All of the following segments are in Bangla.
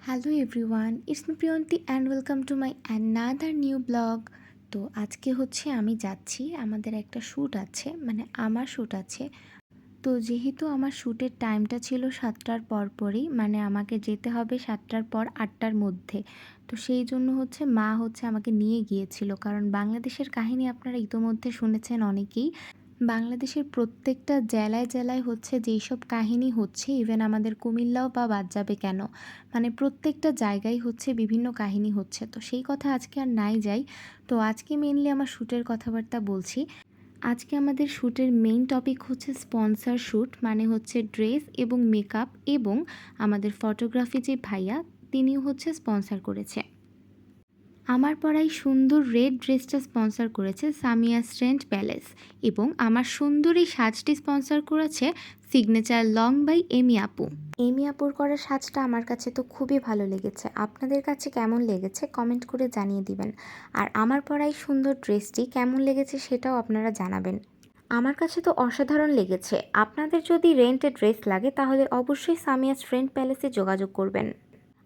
Hello everyone, it's me Priyanti and welcome to my another new blog. তো আজকে হচ্ছে আমি যাচ্ছি, আমাদের একটা শ্যুট আছে, মানে আমার শ্যুট আছে। তো যেহেতু আমার শ্যুটের টাইমটা ছিল 7টার পরপরই, মানে আমাকে যেতে হবে 7টার পর 8টার মধ্যে। তো সেই জন্য হচ্ছে মা হচ্ছে আমাকে নিয়ে গিয়েছিল, কারণ বাংলাদেশের কাহিনী আপনারা ইতোমধ্যে শুনেছেন অনেকেই। বাংলাদেশের প্রত্যেকটা জেলায় জেলায় হচ্ছে যেই সব কাহিনী হচ্ছে, ইভেন আমাদের কুমিল্লাও বা বাদ যাবে কেন, মানে প্রত্যেকটা জায়গায় হচ্ছে বিভিন্ন কাহিনী হচ্ছে। তো সেই কথা আজকে আর নাই যাই। তো আজকে মেইনলি আমার শ্যুটের কথাবার্তা বলছি। আজকে আমাদের শ্যুটের মেইন টপিক হচ্ছে স্পন্সর শ্যুট, মানে হচ্ছে ড্রেস এবং মেকআপ, এবং আমাদের ফটোগ্রাফি যে ভাইয়া তিনিও হচ্ছে স্পন্সর করেছে। আমার পরাই সুন্দর রেড ড্রেসটা স্পন্সর করেছে সামিয়া স্ট্রেন্ট প্যালেস, এবং আমার সুন্দর এই সাজটি স্পন্সর করেছে সিগনেচার লং বাই এমি আপু। এমি আপুর করা সাজটা আমার কাছে তো খুবই ভালো লেগেছে। আপনাদের কাছে কেমন লেগেছে কমেন্ট করে জানিয়ে দিবেন। আর আমার পরাই সুন্দর ড্রেসটি কেমন লেগেছে সেটাও আপনারা জানাবেন। আমার কাছে তো অসাধারণ লেগেছে। আপনাদের যদি রেন্টে ড্রেস লাগে তাহলে অবশ্যই সামিয়া স্ট্রেন্ট প্যালেসে যোগাযোগ করবেন।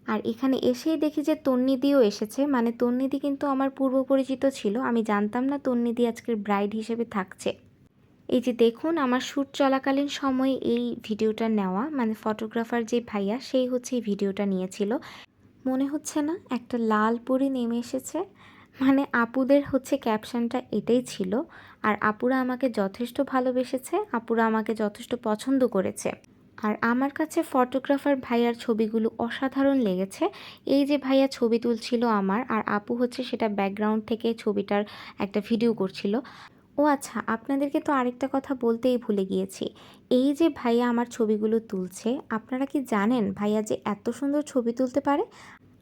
আর এখানে এসেই দেখি যে তন্নিদিও এসেছে, মানে তন্নিদি কিন্তু আমার পূর্ব পরিচিত ছিল, আমি জানতাম না তন্নিদি আজকের ব্রাইড হিসেবে থাকছে। এই যে দেখুন, আমার শ্যুট চলাকালীন সময়ে এই ভিডিওটা নেওয়া, মানে ফটোগ্রাফার যে ভাইয়া সেই হচ্ছে এই ভিডিওটা নিয়েছিল। মনে হচ্ছে না একটা লাল পরি নেমে এসেছে, মানে আপুদের হচ্ছে ক্যাপশনটা এটাই ছিল। আর আপুরা আমাকে যথেষ্ট ভালোবেসেছে, আপুরা আমাকে যথেষ্ট পছন্দ করেছে। আর আমার কাছে ফটোগ্রাফার ভাইয়ার ছবিগুলো অসাধারণ লেগেছে। এই যে ভাইয়া ছবি তুলছিল আমার, আর আপু হচ্ছে সেটা ব্যাকগ্রাউন্ড থেকে ছবিটার একটা ভিডিও করছিল। ও আচ্ছা, আপনাদেরকে তো আরেকটা কথা বলতেই ভুলে গিয়েছি। এই যে ভাইয়া আমার ছবিগুলো তুলছে, আপনারা কি জানেন ভাইয়া যে এত সুন্দর ছবি তুলতে পারে?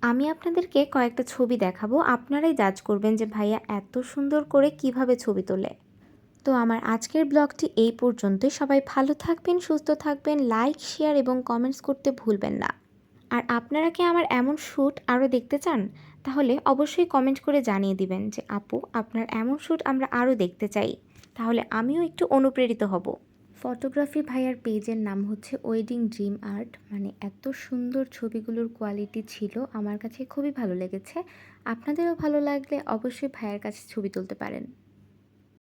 আমি আপনাদেরকে কয়েকটা ছবি দেখাবো, আপনারাই জাজ করবেন যে ভাইয়া এত সুন্দর করে কিভাবে ছবি তোলে। তো আমার আজকের ব্লগটি এই পর্যন্তই। সবাই ভালো থাকবেন, সুস্থ থাকবেন, লাইক শেয়ার এবং কমেন্টস করতে ভুলবেন না। আর আপনারা কি আমার এমন শ্যুট আরও দেখতে চান? তাহলে অবশ্যই কমেন্ট করে জানিয়ে দিবেন যে আপু আপনার এমন শ্যুট আমরা আরও দেখতে চাই। তাহলে আমিও একটু অনুপ্রেরিত হব। ফটোগ্রাফি ভাইয়ার পেজের নাম হচ্ছে ওয়েডিং ড্রিম আর্ট, মানে এত সুন্দর ছবিগুলোর কোয়ালিটি ছিল, আমার কাছে খুবই ভালো লেগেছে। আপনাদেরও ভালো লাগলে অবশ্যই ভাইয়ার কাছে ছবি তুলতে পারেন।